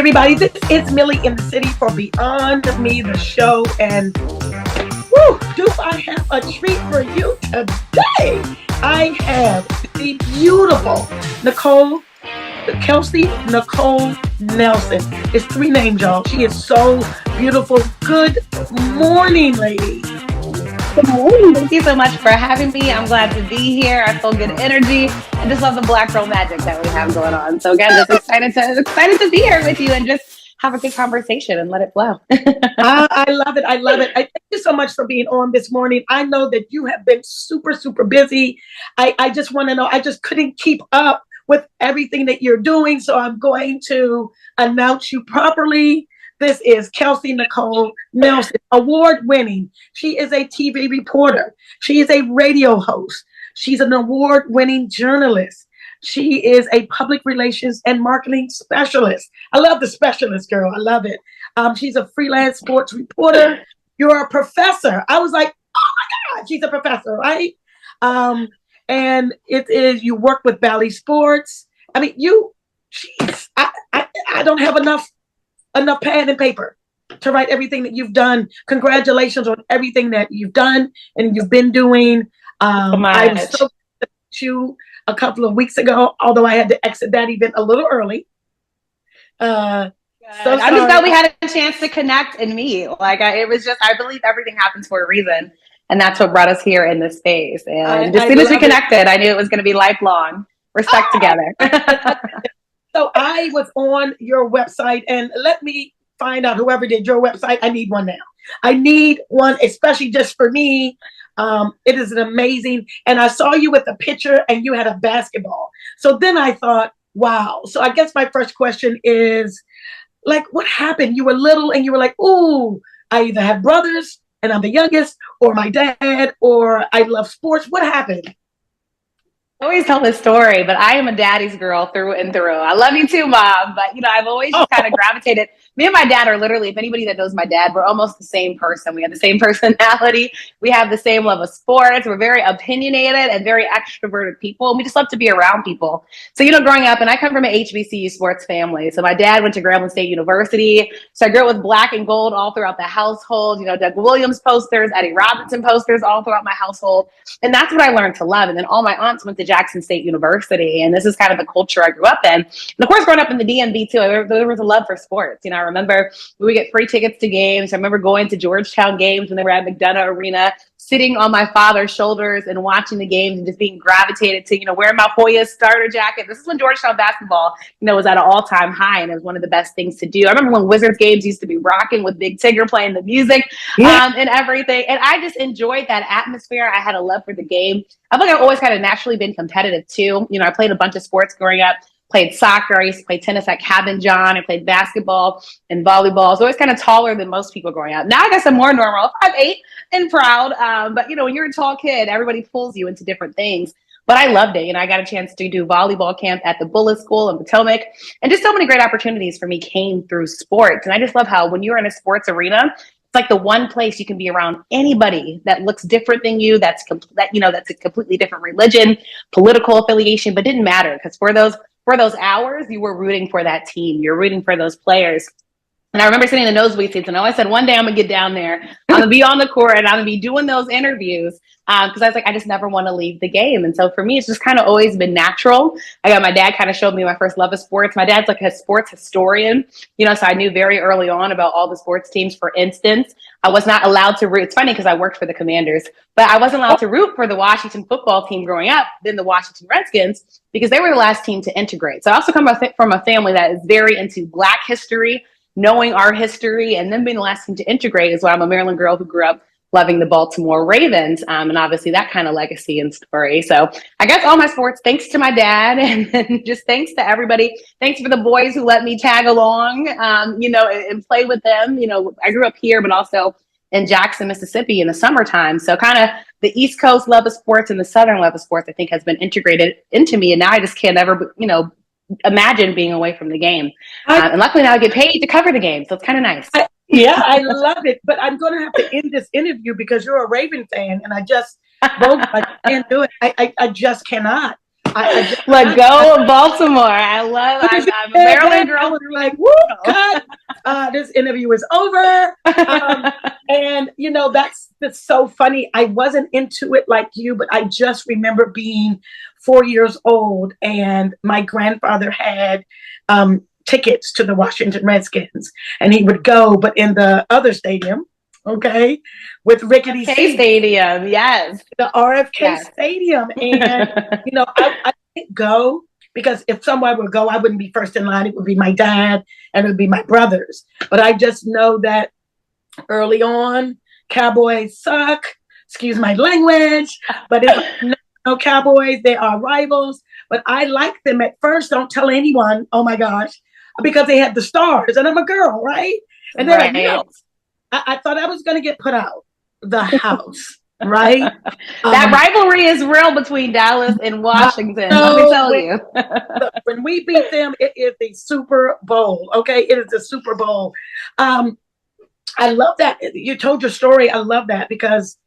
everybody. This is Millie in the City for Beyond Me, the show. And woo, do I have a treat for you today? I have the beautiful Kelsey Nicole Nelson. It's 3 names, y'all. She is so beautiful. Good morning, lady. Good morning. Thank you so much for having me. I'm glad to be here. I feel good energy and just love the Black girl magic that we have going on. So again, just excited to be here with you and just have a good conversation and let it flow. I love it. I love it. Thank you so much for being on this morning. I know that you have been super, super busy. I just want to know, I just couldn't keep up with everything that you're doing. So I'm going to announce you properly. This is Kelsey Nicole Nelson, award-winning. She is a TV reporter. She is a radio host. She's an award-winning journalist. She is a public relations and marketing specialist. I love the specialist, girl. I love it. She's a freelance sports reporter. You're a professor. I was like, oh my God, she's a professor, right? And it is, you work with Bally Sports. I mean, I don't have enough pen and paper to write everything that you've done. Congratulations on everything that you've done and you've been doing. I was so with you a couple of weeks ago, although I had to exit that event a little early. I'm just glad we had a chance to connect and meet. I believe everything happens for a reason. And that's what brought us here in this space. And as soon as we connected, I knew it was going to be lifelong. We're stuck together. So I was on your website, and let me find out whoever did your website. I need one now. I need one, especially just for me. It is an amazing, and I saw you with a picture and you had a basketball. So then I thought, wow. So I guess my first question is, like, what happened? You were little and you were like, ooh, I either have brothers and I'm the youngest, or my dad, or I love sports. What happened? I always tell this story, but I am a daddy's girl through and through. I love you too, Mom. But, I've always just kind of gravitated. Me and my dad are literally, if anybody that knows my dad, we're almost the same person. We have the same personality. We have the same love of sports. We're very opinionated and very extroverted people. And we just love to be around people. So, growing up, and I come from an HBCU sports family. So my dad went to Grambling State University. So I grew up with black and gold all throughout the household. Doug Williams posters, Eddie Robinson posters all throughout my household. And that's what I learned to love. And then all my aunts went to Jackson State University. And this is kind of the culture I grew up in. And of course, growing up in the DMV too, there was a love for sports. I remember we would get free tickets to games. I remember going to Georgetown games when they were at McDonough Arena, sitting on my father's shoulders and watching the games and just being gravitated to, wearing my Hoya starter jacket. This is when Georgetown basketball, was at an all-time high, and it was one of the best things to do. I remember when Wizards games used to be rocking with Big Tigger playing the music and everything. And I just enjoyed that atmosphere. I had a love for the game. I think I've always kind of naturally been competitive too. I played a bunch of sports growing up. Played soccer. I used to play tennis at Cabin John. I played basketball and volleyball. So I was kind of taller than most people growing up. Now I guess I'm more normal, 5'8" and proud. But when you're a tall kid, everybody pulls you into different things. But I loved it. I got a chance to do volleyball camp at the Bullis School in Potomac. And just so many great opportunities for me came through sports. And I just love how when you're in a sports arena, it's like the one place you can be around anybody that looks different than you, that's a completely different religion, political affiliation, but didn't matter, because for those hours, you were rooting for that team. You're rooting for those players. And I remember sitting in the nosebleed seats, and I always said, one day I'm going to get down there. I'm going to be on the court, and I'm going to be doing those interviews. Because I was like, I just never want to leave the game. And so for me, it's just kind of always been natural. My dad kind of showed me my first love of sports. My dad's like a sports historian, so I knew very early on about all the sports teams. For instance, I was not allowed to root. It's funny because I worked for the Commanders, but I wasn't allowed to root for the Washington football team growing up, then the Washington Redskins, because they were the last team to integrate. So I also come from a family that is very into Black history, knowing our history, and then being the last team to integrate is why I'm a Maryland girl who grew up loving the Baltimore Ravens, and obviously that kind of legacy and story. So I guess all my sports, thanks to my dad, and just thanks to everybody. Thanks for the boys who let me tag along, and play with them. I grew up here, but also in Jackson, Mississippi in the summertime. So kind of the East Coast love of sports and the Southern love of sports, I think, has been integrated into me. And now I just can't ever, imagine being away from the game. And luckily now I get paid to cover the game. So it's kind of nice. I love it. But I'm going to have to end this interview because you're a Raven fan, and I can't do it. I just cannot. I just, Let go of Baltimore. I'm a Maryland girl. I was like, whoop, cut. This interview is over. And you know, that's so funny. I wasn't into it like you, but I just remember being 4 years old, and my grandfather had tickets to the Washington Redskins, and he would go, but in the other stadium, okay, with rickety K Stadium, yes, the RFK Stadium, and you know, I didn't go because if someone would go, I wouldn't be first in line. It would be my dad, and it would be my brothers. But I just know that early on, Cowboys suck. Excuse my language, but it's no Cowboys. They are rivals, but I liked them at first. Don't tell anyone. Oh my gosh, because they had the stars, and I'm a girl, right? And then I thought I was going to get put out the house, right? That rivalry is real between Dallas and Washington. Let me tell you. When we beat them, it is the Super Bowl. Okay, it is the Super Bowl. I love that you told your story. I love that because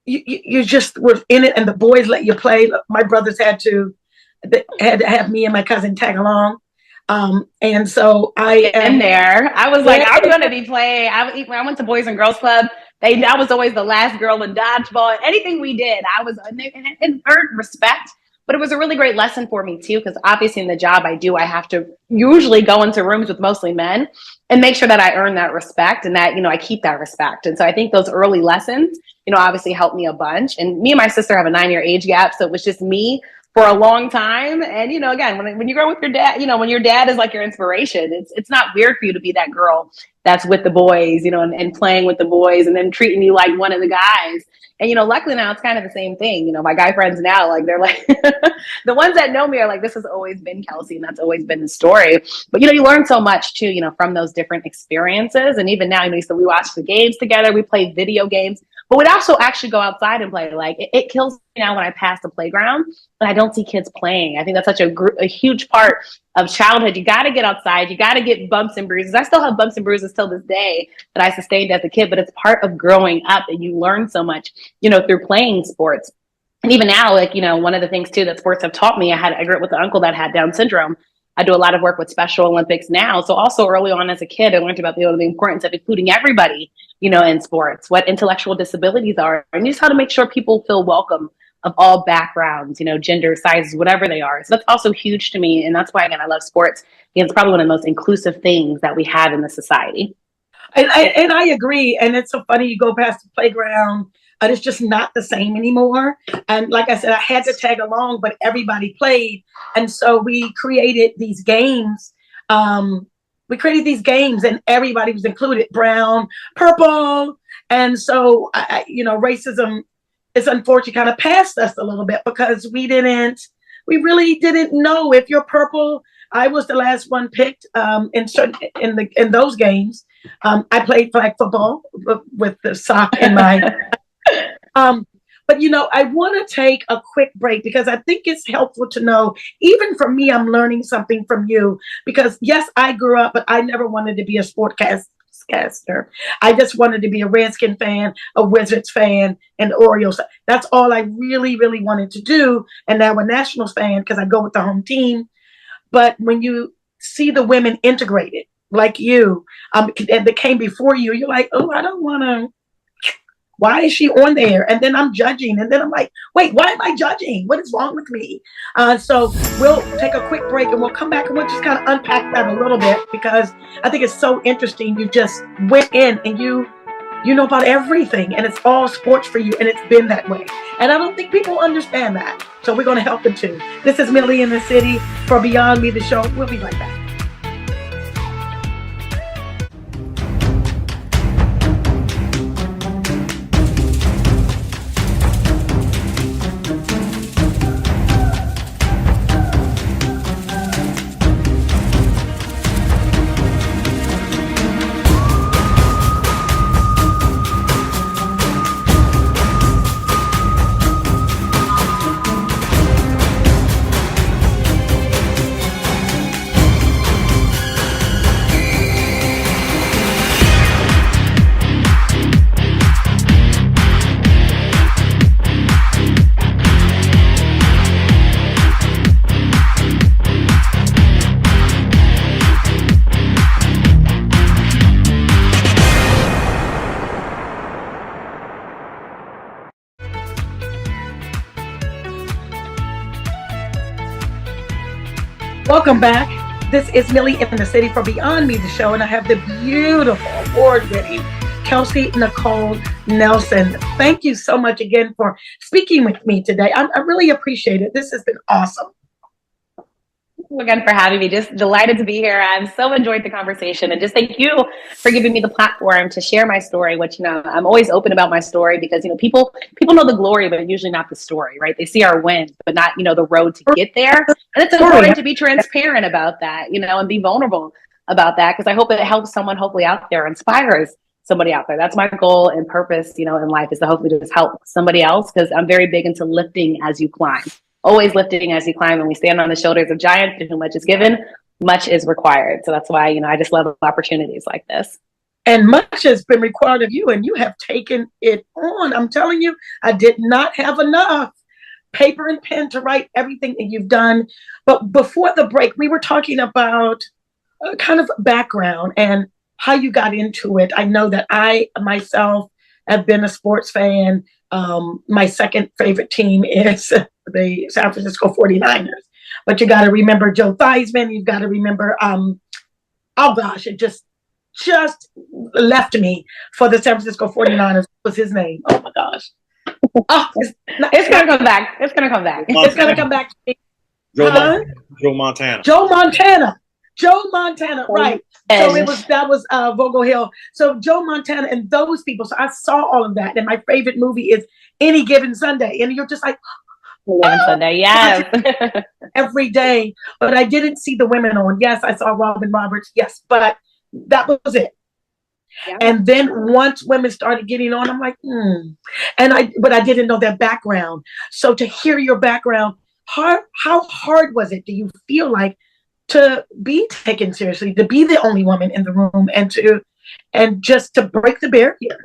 you just were in it, and the boys let you play. My brothers had to have me and my cousin tag along. And so I am there. I was like, I'm going to be playing. I went to Boys and Girls Club. I was always the last girl in dodgeball. Anything we did, I was and earned respect. But it was a really great lesson for me too, because obviously in the job I do, I have to usually go into rooms with mostly men and make sure that I earn that respect and that, you know, I keep that respect. And so I think those early lessons, you know, obviously helped me a bunch. And me and my sister have a 9-year age gap. So it was just me for a long time. And, you know, again, when you grow with your dad, you know, when your dad is like your inspiration, it's not weird for you to be that girl that's with the boys, you know, and playing with the boys and then treating you like one of the guys. And, you know, luckily now it's kind of the same thing. You know, my guy friends now, like, they're like, the ones that know me are like, this has always been Kelsey and that's always been the story. But, you know, you learn so much too, you know, from those different experiences. And even now, you know, so we watch the games together, we play video games, but we'd also actually go outside and play. Like, it kills me now when I pass the playground and I don't see kids playing. I think that's such a huge part of childhood. You got to get outside. You got to get bumps and bruises. I still have bumps and bruises till this day that I sustained as a kid, but it's part of growing up and you learn so much, you know, through playing sports. And even now, like, you know, one of the things too that sports have taught me, I grew up with an uncle that had Down syndrome. I do a lot of work with Special Olympics now. So also early on as a kid, I learned about the importance of including everybody, you know, in sports, what intellectual disabilities are, and just how to make sure people feel welcome of all backgrounds, you know, gender, sizes, whatever they are. So that's also huge to me. And that's why, again, I love sports. It's probably one of the most inclusive things that we have in the society. And I agree. And it's so funny, you go past the playground, and it's just not the same anymore. And like I said, I had to tag along, but everybody played. And so we created these games. And everybody was included, brown, purple. And so, you know, racism is unfortunately kind of passed us a little bit because we really didn't know if you're purple. I was the last one picked in those games. I played flag football with the sock in my. But, you know, I want to take a quick break because I think it's helpful to know, even for me, I'm learning something from you because, yes, I grew up, but I never wanted to be a sportscaster. I just wanted to be a Redskin fan, a Wizards fan, and Orioles. That's all I really, really wanted to do. And now a Nationals fan because I go with the home team. But when you see the women integrated like you, and they came before you, you're like, oh, I don't want to. Why is she on there? And then I'm judging. And then I'm like, wait, why am I judging? What is wrong with me? So we'll take a quick break and we'll come back and we'll just kind of unpack that a little bit because I think it's so interesting. You just went in and you know about everything and it's all sports for you. And it's been that way. And I don't think people understand that. So we're going to help them too. This is Millie in the City for Beyond Me, the show. We'll be right back. Welcome back. This is Millie in the City for Beyond Me, the show, and I have the beautiful, award-winning Kelsey Nicole Nelson. Thank you so much again for speaking with me today. I really appreciate it. This has been awesome. Again for having me. Just delighted to be here. I've so enjoyed the conversation, and just thank you for giving me the platform to share my story, which, I'm always open about my story because, people know the glory, but usually not the story, right? They see our wins, but not, the road to get there. And it's important to be transparent about that, and be vulnerable about that, because I hope it helps someone hopefully out there, inspires somebody out there. That's my goal and purpose, in life, is to hopefully just help somebody else, because I'm very big into lifting as you climb. Always lifting as you climb, and we stand on the shoulders of giants. To whom much is given, much is required. So that's why, I just love opportunities like this. And much has been required of you, and you have taken it on. I'm telling you, I did not have enough paper and pen to write everything that you've done. But before the break, we were talking about kind of background and how you got into it. I know that I myself have been a sports fan. My second favorite team is the San Francisco 49ers. But you got to remember Joe Theismann. You've got to remember, it just left me for the San Francisco 49ers. What was his name? Oh my gosh. It's going to come back. It's going to come back. It's going to come back to me. Joe Montana. Joe Montana, right. So that was Vogel Hill. So Joe Montana and those people. So I saw all of that. And my favorite movie is Any Given Sunday. And you're just like, Sunday, yes. Every day. But I didn't see the women on. Yes, I saw Robin Roberts. Yes, but that was it. Yeah. And then once women started getting on, I'm like, but I didn't know their background. So to hear your background, how hard was it? Do you feel like to be taken seriously, to be the only woman in the room, and just to break the barrier?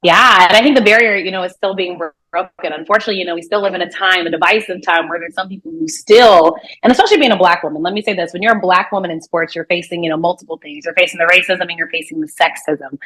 Yeah, and I think the barrier, is still being broken. Unfortunately, we still live in a divisive time, where there's some people who still, and especially being a Black woman, let me say this: when you're a Black woman in sports, you're facing, multiple things. You're facing the racism, and you're facing the sexism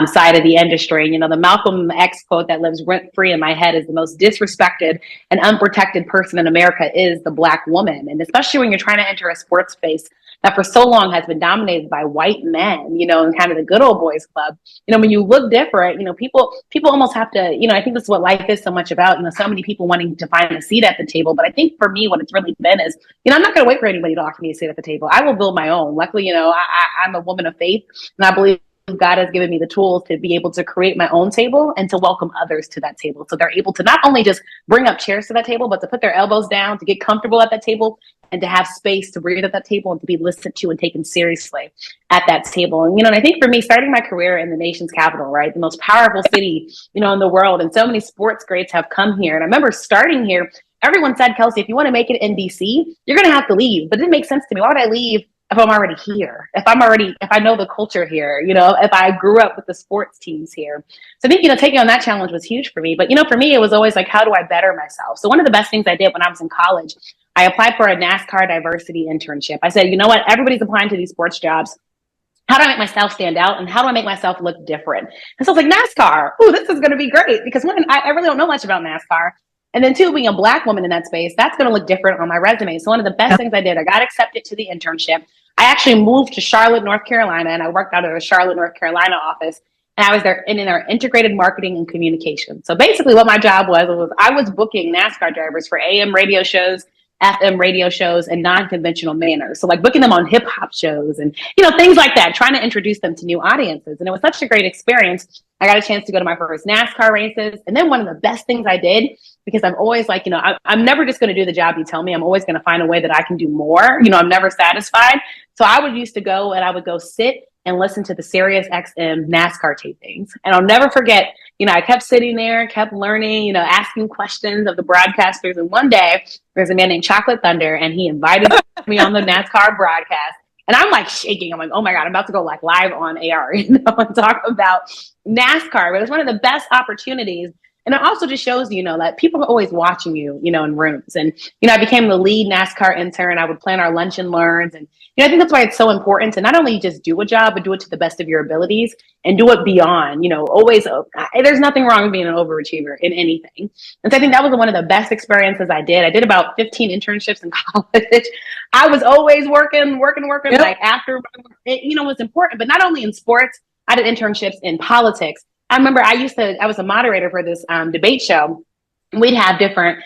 side of the industry. And, the Malcolm X quote that lives rent free in my head is, the most disrespected and unprotected person in America is the Black woman. And especially when you're trying to enter a sports space that for so long has been dominated by white men, and kind of the good old boys club. When you look different, people almost have to, I think this is what life is so much about, so many people wanting to find a seat at the table. But I think for me, what it's really been is, I'm not going to wait for anybody to offer me a seat at the table. I will build my own. Luckily, I'm a woman of faith, and I believe God has given me the tools to be able to create my own table and to welcome others to that table. So they're able to not only just bring up chairs to that table, but to put their elbows down, to get comfortable at that table, and to have space to breathe at that table and to be listened to and taken seriously at that table. And, and I think for me, starting my career in the nation's capital, right, the most powerful city, in the world, and so many sports greats have come here. And I remember starting here, everyone said, Kelsey, if you want to make it in DC, you're going to have to leave. But it didn't make sense to me. Why would I leave if I'm already here, if I know the culture here, if I grew up with the sports teams here? So I think, taking on that challenge was huge for me. But, for me, it was always like, how do I better myself? So one of the best things I did when I was in college, I applied for a NASCAR diversity internship. I said, you know what, everybody's applying to these sports jobs. How do I make myself stand out, and how do I make myself look different? And so I was like, NASCAR, this is going to be great, because one, I really don't know much about NASCAR. And then two, being a Black woman in that space, that's going to look different on my resume. So one of the best things I did, I got accepted to the internship. I actually moved to Charlotte, North Carolina, and I worked out of the Charlotte, North Carolina office. And I was there in our integrated marketing and communication. So basically what my job was I was booking NASCAR drivers for AM radio shows, FM radio shows, and non-conventional manners. So like booking them on hip hop shows and, things like that, trying to introduce them to new audiences. And it was such a great experience. I got a chance to go to my first NASCAR races. And then one of the best things I did, because I'm always like, I'm never just going to do the job you tell me. I'm always going to find a way that I can do more. I'm never satisfied. So I used to go sit and listen to the Sirius XM NASCAR tapings. And I'll never forget, I kept sitting there, kept learning, asking questions of the broadcasters. And one day there's a man named Chocolate Thunder, and he invited me on the NASCAR broadcast. And I'm like shaking. I'm like, oh my God, I'm about to go live on AR, and talk about NASCAR. But it was one of the best opportunities And it also just shows, that people are always watching you, in rooms. And, I became the lead NASCAR intern. I would plan our lunch and learns. And, I think that's why it's so important to not only just do a job, but do it to the best of your abilities and do it beyond, always, there's nothing wrong with being an overachiever in anything. And so I think that was one of the best experiences I did. I did about 15 internships in college. I was always working, Yep. like after, it, was important, but not only in sports, I did internships in politics. I remember I was a moderator for this debate show. We'd have different,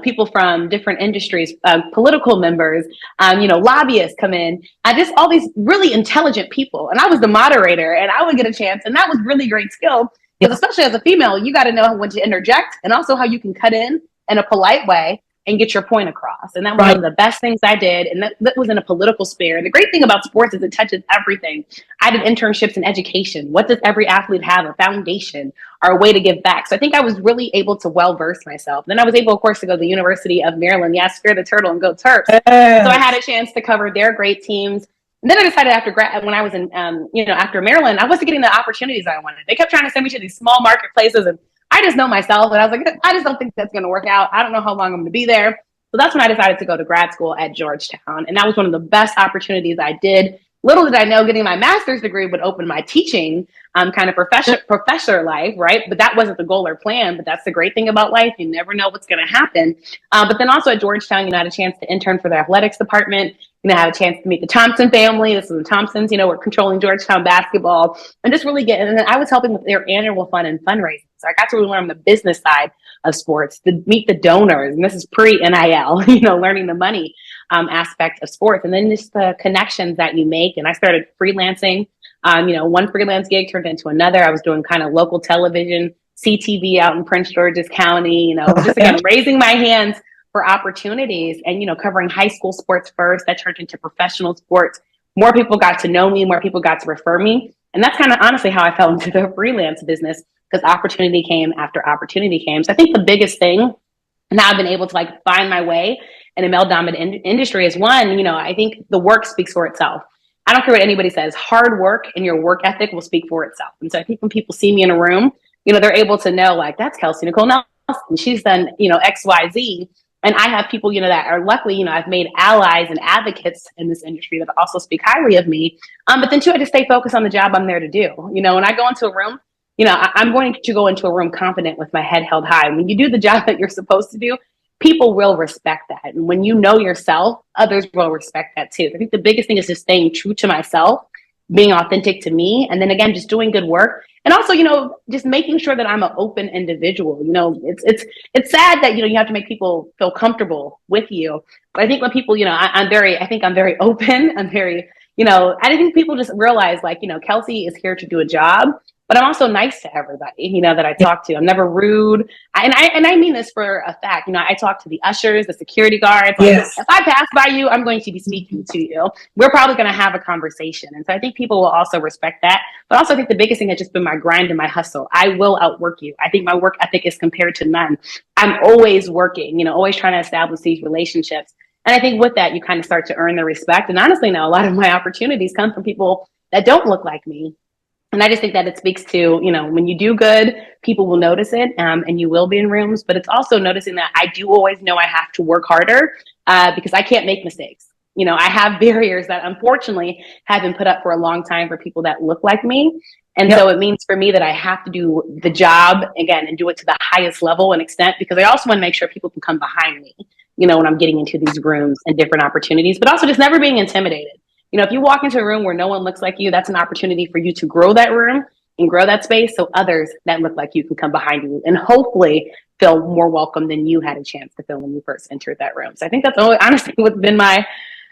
people from different industries, political members, lobbyists come in, just all these really intelligent people. And I was the moderator and I would get a chance. And that was really great skill because especially as a female, you got to know when to interject and also how you can cut in a polite way and get your point across. And that was one of the best things I did. And that was in a political sphere. And the great thing about sports is it touches everything. I did internships in education. What does every athlete have? A foundation or a way to give back. So I think I was really able to well-verse myself. Then I was able, of course, to go to the University of Maryland. Yes, Fear the Turtle and go Terps. Yes. So I had a chance to cover their great teams. And then I decided when I was in, after Maryland, I wasn't getting the opportunities I wanted. They kept trying to send me to these small marketplaces and I just know myself. And I was like, I just don't think that's going to work out. I don't know how long I'm going to be there. So that's when I decided to go to grad school at Georgetown. And that was one of the best opportunities I did. Little did I know getting my master's degree would open my teaching kind of professor life, right? But that wasn't the goal or plan. But that's the great thing about life. You never know what's going to happen. But then also at Georgetown, I had a chance to intern for the athletics department. I had a chance to meet the Thompson family. This is the Thompsons, were controlling Georgetown basketball and just really and then I was helping with their annual fund and fundraising. So I got to really learn the business side of sports, to meet the donors. And this is pre-NIL, learning the money aspect of sports. And then just the connections that you make. And I started freelancing. One freelance gig turned into another. I was doing kind of local television, CTV out in Prince George's County, just again, raising my hands for opportunities and, covering high school sports first. That turned into professional sports. More people got to know me, more people got to refer me. And that's kind of honestly how I fell into the freelance business, because opportunity came after opportunity came. So I think the biggest thing now I've been able to find my way in a male-dominated industry is one, I think the work speaks for itself. I don't care what anybody says, hard work and your work ethic will speak for itself. And so I think when people see me in a room, they're able to know that's Kelsey Nicole Nelson. She's done, X, Y, Z. And I have people, that are luckily, I've made allies and advocates in this industry that also speak highly of me. But then too, I just stay focused on the job I'm there to do. When I go into a room, I'm going to go into a room confident with my head held high. When you do the job that you're supposed to do, people will respect that. And when you know yourself, others will respect that too. I think the biggest thing is just staying true to myself, being authentic to me. And then again, just doing good work. And also, just making sure that I'm an open individual. It's sad that, you have to make people feel comfortable with you. But I think when people, I'm very open. I'm very, I think people just realize Kelsey is here to do a job. But I'm also nice to everybody, that I talk to. I'm never rude. And I mean this for a fact. I talk to the ushers, the security guards. Yes. If I pass by you, I'm going to be speaking to you. We're probably going to have a conversation. And so I think people will also respect that. But also I think the biggest thing has just been my grind and my hustle. I will outwork you. I think my work ethic is compared to none. I'm always working, always trying to establish these relationships. And I think with that, you kind of start to earn the respect. And honestly, now a lot of my opportunities come from people that don't look like me. And I just think that it speaks to, when you do good, people will notice it and you will be in rooms. But it's also noticing that I do always know I have to work harder because I can't make mistakes. I have barriers that unfortunately have been put up for a long time for people that look like me. And so it means for me that I have to do the job again and do it to the highest level and extent, because I also want to make sure people can come behind me, when I'm getting into these rooms and different opportunities, but also just never being intimidated. If you walk into a room where no one looks like you, that's an opportunity for you to grow that room and grow that space so others that look like you can come behind you and hopefully feel more welcome than you had a chance to feel when you first entered that room. So I think that's honestly what's been my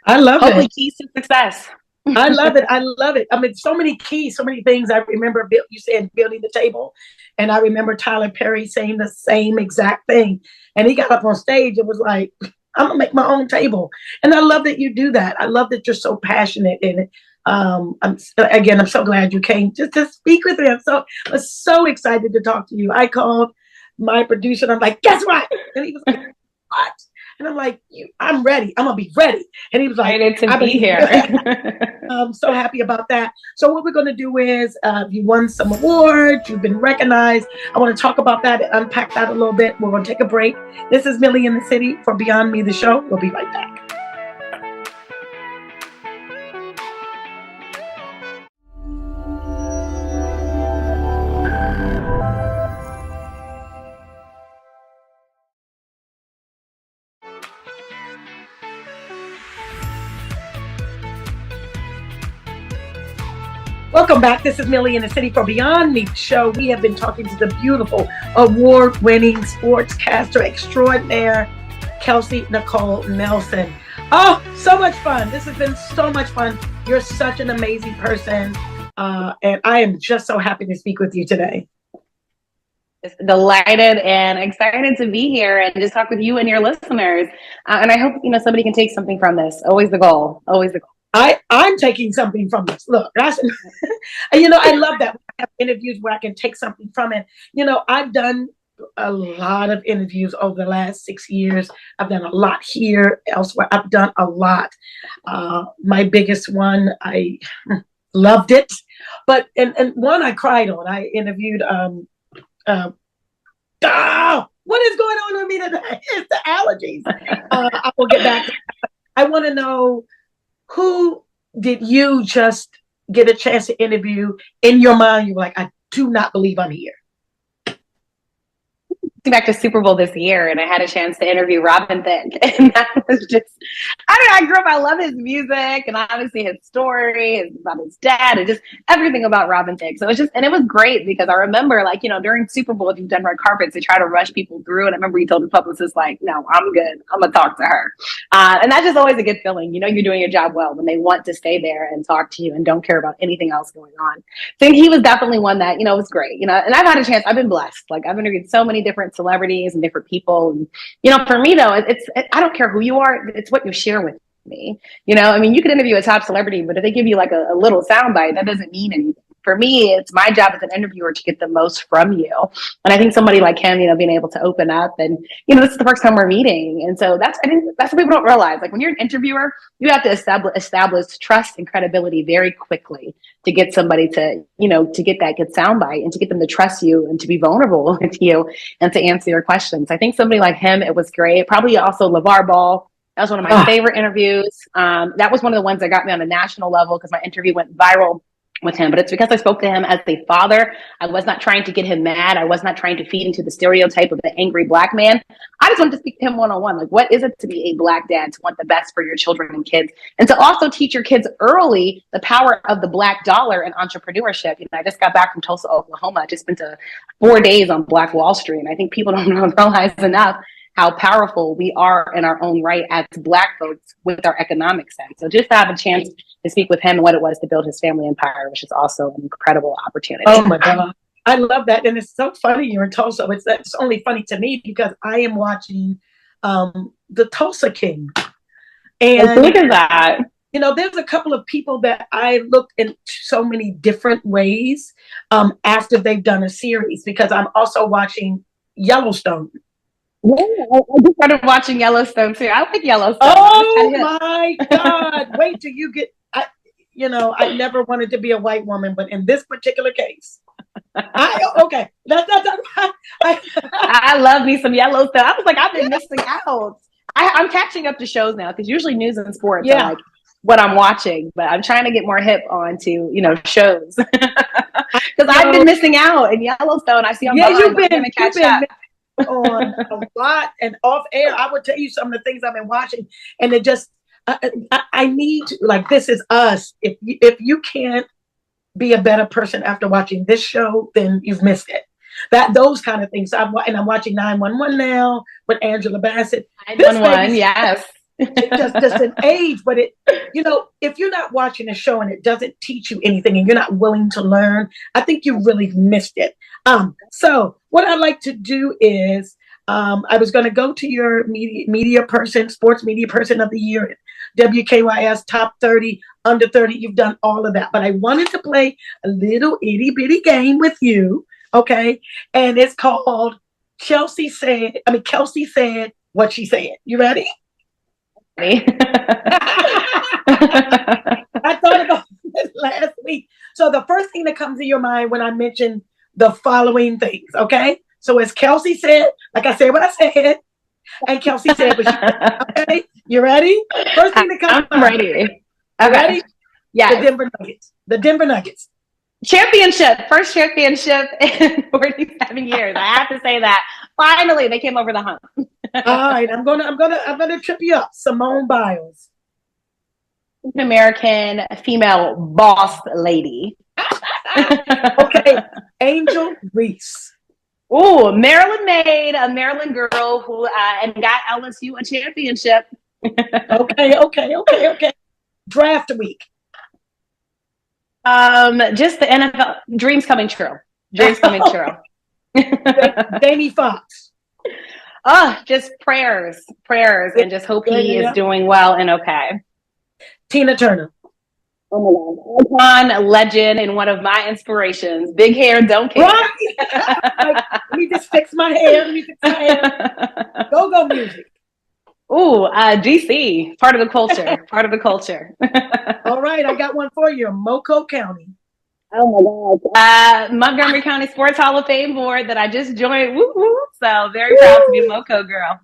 keys to success. I love it. I love it. I mean, so many keys, so many things. I remember you said building the table. And I remember Tyler Perry saying the same exact thing. And he got up on stage and was like, I'm gonna make my own table. And I love that you do that. I love that you're so passionate in it. I'm so glad you came just to speak with me. I was so excited to talk to you. I called my producer and I'm like, guess what? And he was like, what? And I'm like, I'm ready. I'm going to be ready. And he was like, excited to be here. I'm so happy about that. So what we're going to do is, you won some awards, you've been recognized. I want to talk about that and unpack that a little bit. We're going to take a break. This is Millie in the City for Beyond Me, the show. We'll be right back. Welcome back. This is Millie in the City for Beyond Me show. We have been talking to the beautiful award-winning sportscaster extraordinaire, Kelsey Nicole Nelson. Oh, so much fun. This has been so much fun. You're such an amazing person. And I am just so happy to speak with you today. Just delighted and excited to be here and just talk with you and your listeners. And I hope, somebody can take something from this. Always the goal. Always the goal. I'm taking something from this. Look, that's, I love that. I have interviews where I can take something from it. I've done a lot of interviews over the last 6 years. I've done a lot here, elsewhere. I've done a lot. My biggest one, I loved it. But, and one I cried on. I interviewed, what is going on with me today? It's the allergies. I will get back to that. I want to know, who did you just get a chance to interview in your mind? You were like, I do not believe I'm here. Back to Super Bowl this year, and I had a chance to interview Robin Thicke, and that was just, I grew up, I love his music, and obviously his story about his dad, and just everything about Robin Thicke. So it was great, because I remember, during Super Bowl, if you've done red carpets, they try to rush people through, and I remember he told the publicist, no, I'm good, I'm gonna talk to her. And that's just always a good feeling, you're doing your job well, when they want to stay there and talk to you and don't care about anything else going on. So he was definitely one that, was great, and I've had a chance, I've been blessed, I've interviewed so many different celebrities and different people, and for me though, I don't care who you are, it's what you share with me. You can interview a top celebrity, but if they give you a little soundbite, that doesn't mean anything. For me, it's my job as an interviewer to get the most from you. And I think somebody like him, being able to open up, and this is the first time we're meeting, and so I think that's what people don't realize. When you're an interviewer, you have to establish trust and credibility very quickly to get somebody to get that good soundbite, and to get them to trust you and to be vulnerable with you and to answer your questions. I think somebody like him, it was great. Probably also LeVar Ball. That was one of my favorite interviews. That was one of the ones that got me on a national level, because my interview went viral with him, but it's because I spoke to him as a father. I was not trying to get him mad. I was not trying to feed into the stereotype of the angry Black man. I just wanted to speak to him one-on-one. What is it to be a Black dad, to want the best for your children and kids, and to also teach your kids early the power of the Black dollar and entrepreneurship. I just got back from Tulsa, Oklahoma. I just spent 4 days on Black Wall Street, and I think people don't realize enough how powerful we are in our own right as Black folks with our economic sense. So just to have a chance to speak with him and what it was to build his family empire, which is also an incredible opportunity. Oh my God. I love that. And it's so funny you're in Tulsa. It's only funny to me because I am watching the Tulsa King. And look at that. There's a couple of people that I look in so many different ways after they've done a series, because I'm also watching Yellowstone. Yeah, I just started watching Yellowstone too. I like Yellowstone. Oh my God. Wait till you get, I never wanted to be a white woman, but in this particular case, I love me some Yellowstone. I was I've been missing out. I'm catching up to shows now, because usually news and sports are what I'm watching, but I'm trying to get more hip onto, shows. Because I've been missing out in Yellowstone. I see I'm you've been catch up on a lot, and off air I would tell you some of the things I've been watching, and it just I need to, This Is Us. If you can't be a better person after watching this show, then you've missed it. Those kind of things. I'm watching 911 now with Angela Bassett. 911, yes. just an age, but if you're not watching a show and it doesn't teach you anything, and you're not willing to learn, I think you really missed it. So what I'd like to do is, I was going to go to your sports media person of the year, WKYS top 30, under 30. You've done all of that, but I wanted to play a little itty bitty game with you. Okay. And it's called Kelsey Said, what she said. You ready? Me. I thought about this last week. So the first thing that comes to your mind when I mention the following things, okay? So as Kelsey said, like I said what I said, and Kelsey said what she said, okay? You ready? First thing that comes to mind. Ready. Okay. Ready? Yeah. The Denver Nuggets. The Denver Nuggets. Championship. First championship in 47 years. I have to say that. Finally, they came over the hump. All right, I'm gonna trip you up. Simone Biles. American female boss lady. Okay, Angel Reese. Ooh, Maryland made a Maryland girl who and got LSU a championship. Okay. Draft week. Just the NFL dreams coming true. Dreams coming true. Jamie Foxx. Oh, just prayers, and just hope he is doing well and okay. Tina Turner. Oh my God. Icon, legend, and one of my inspirations. Big hair, don't care. Right? Let me just fix my hair. Go music. Ooh, DC. Part of the culture. All right, I got one for you. Moco County. Oh my God. Montgomery County Sports Hall of Fame board that I just joined. Woo woo. So very proud to be a Moco girl.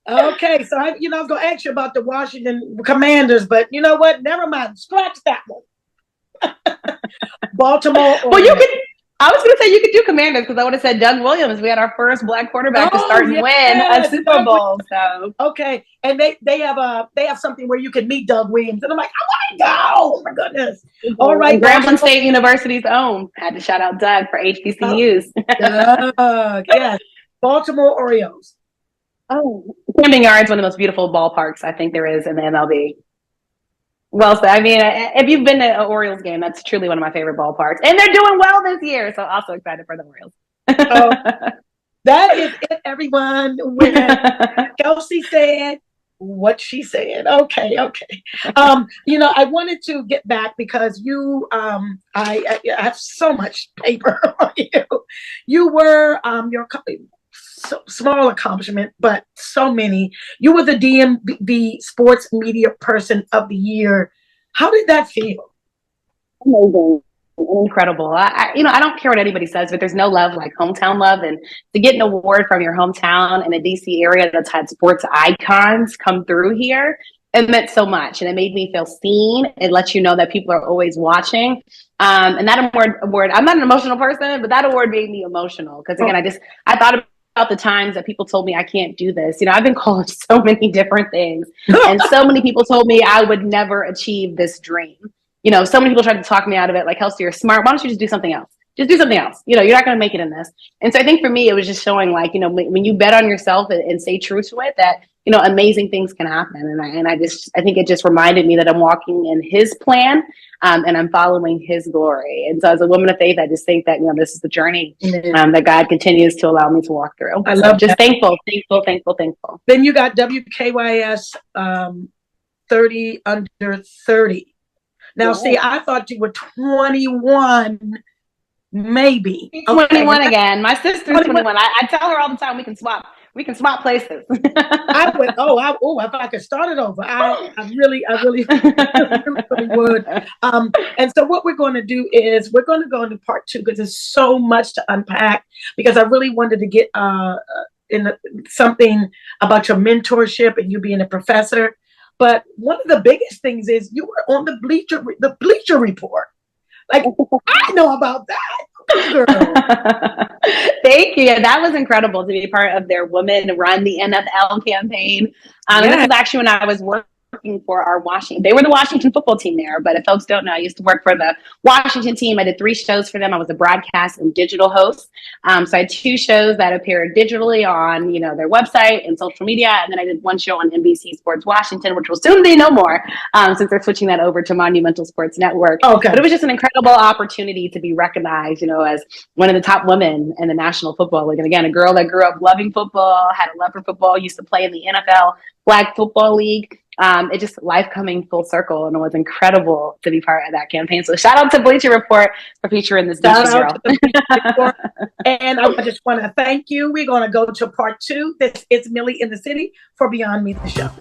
Okay, so I was gonna ask you about the Washington Commanders, but you know what? Never mind. Scratch that one. Baltimore. Well, I was gonna say you could do Commanders because I would have said Doug Williams. We had our first Black quarterback to start and win a Super Bowl. So okay, and they have something where you can meet Doug Williams, and I'm like, I want to go. Oh my goodness! All right, Grambling State University's own. Had to shout out Doug for HBCUs. Yes, Baltimore Orioles. Oh, Camden Yards, one of the most beautiful ballparks I think there is in the MLB. Well, so I mean, if you've been to an Orioles game, that's truly one of my favorite ballparks, and they're doing well this year. So also excited for the Orioles. That is it, everyone. When Kelsey said what she said. Okay. I wanted to get back because I have so much paper on you. You were your small accomplishment, but so many. You were the DMV Sports Media Person of the Year. How did that feel? Amazing. Incredible. I don't care what anybody says, but there's no love like hometown love. And to get an award from your hometown in a DC area that's had sports icons come through here, it meant so much. And it made me feel seen. It lets you know that people are always watching. And that award, I'm not an emotional person, but that award made me emotional. Because again, I thought about the times that people told me I can't do this. I've been called so many different things. And so many people told me I would never achieve this dream. So many people tried to talk me out of it. Like, Kelsey, you're smart. Why don't you just do something else? Just do something else. You're not going to make it in this. And so I think for me, it was just showing like, when you bet on yourself and stay true to it, that, amazing things can happen. And I think it just reminded me that I'm walking in his plan and I'm following his glory. And so as a woman of faith, I just think that, this is the journey that God continues to allow me to walk through. I love just that. thankful. Then you got WKYS 30 under 30. Now, see, I thought you were 21, maybe. 21 again. My sister's 21. I tell her all the time we can swap places. I went, if I could start it over, I really would. And so what we're going to do is we're going to go into part 2 because there's so much to unpack, because I really wanted to get something about your mentorship and you being a professor. But one of the biggest things is you were on the Bleacher Report. Like, I know about that, girl. Thank you. That was incredible to be part of their Women Run the NFL campaign. And this was actually when I was working for our they were the Washington football team there. But if folks don't know, I used to work for the Washington team. I did 3 shows for them. I was a broadcast and digital host. So I had 2 shows that appeared digitally on, their website and social media. And then I did 1 show on NBC Sports Washington, which will soon be no more since they're switching that over to Monumental Sports Network. Okay. But it was just an incredible opportunity to be recognized, as one of the top women in the National Football League. And again, a girl that grew up loving football, had a love for football, used to play in the NFL Flag Football League. it just life coming full circle, and it was incredible to be part of that campaign. So shout out to Bleacher Report for featuring this Shout Nisha out girl. to the Bleacher Report. And I just want to thank you. We're going to go to part 2. This is Millie in the City for Beyond Me, the show.